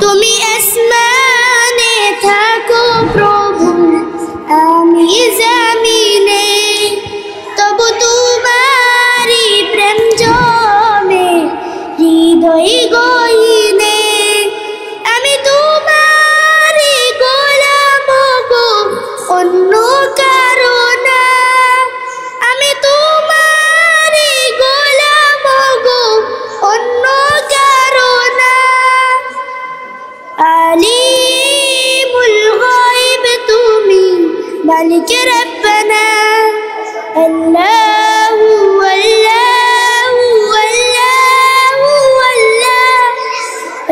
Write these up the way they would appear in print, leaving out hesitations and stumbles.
তুমি আসমানে থাকো প্রভু, আমি জমিনে, তবু তোমারি প্রেম জমে হৃদয় গহীনে। আমি তোমারি গোলাম গো, অন্য কারো না। আমি তোমারি গোলাম গো, অন্য কারো না। আলিমুল গায়ব তুমি, মালিক রব্বানা। আল্লাহু আল্লাহু আল্লাহু আল্লাহ,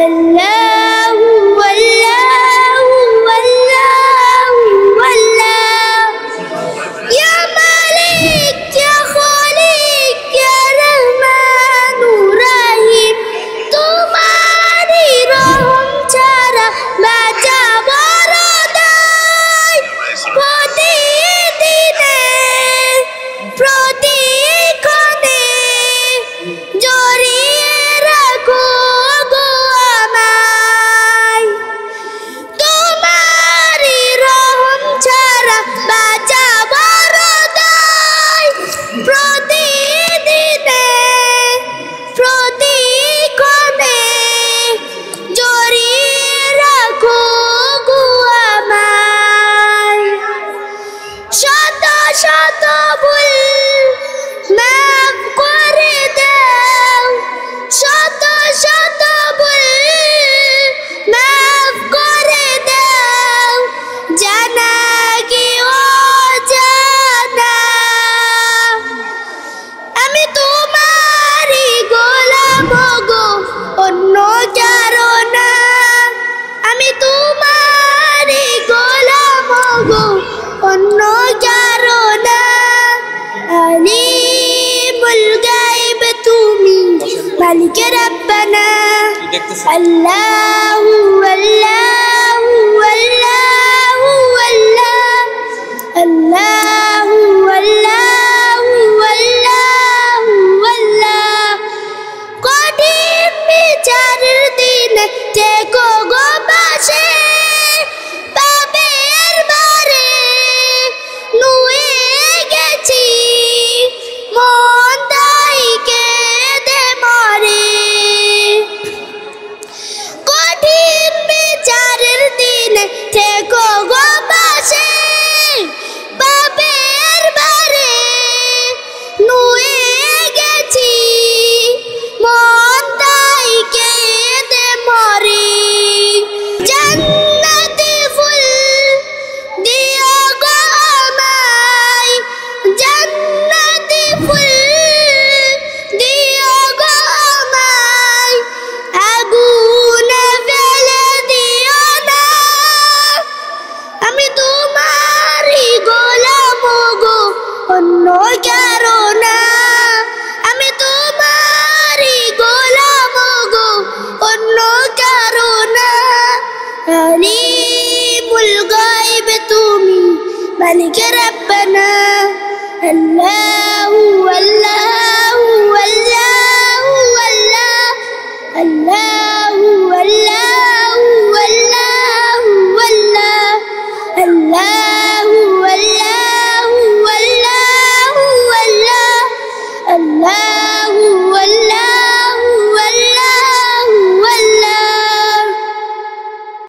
আল্লাহু আল্লাহু আল্লাহু আল্লাহ। ইয়া মালিক ইয়া খালিক ইয়া রহমানু রহিম, তোমারি রহম ছাড়া বাঁচা বড় দায়। প্রতিদিনে প্রতিক্ষণে জড়িয়ে রাখো গো আমায়। তোমারি রহম ছাড়া বাঁচা বড় দায়। প্রতিদিনে প্রতিক্ষণে জড়িয়ে রাখো গো আমায়। শত শত ভুল মাফ করে দাও, শত শত ভুল মাফ করে দাও, জানা কি অজানা। আমি তোমারি গোলাম গো, অন্য কারো না। আমি তোমারি গোলাম গো, অন্য কারো না। আলিমুল গায়ব তুমি, মালিক রব্বানা। আল্লাহু আল্লাহু আল্লাহু আল্লাহ, আল্লাহু আল্লাহু আল্লাহু আল্লাহ। কঠিন বিচারের দিনে থেকো গো পাশে, পাপের ভারে নুয়ে গেছি, মন তাই কেঁদে মরে। কঠিন বিচারের দিনে থেকো গো পাশে, পাপের ভারে নুয়ে গেছি, মন তাই কেঁদে মরে। জান্নাতি ফুল দিও গো আমায়, জান্নাতি ফুল দিও গো আমায়। আগুনে ফেলে দিও না, আমি তোমারি গোলাম গো, অন্য কারো না। আমি তোমারি গোলাম গো, অন্য কারো না। আলিমুল গায়ব তুমি, মালিক রব্বানা।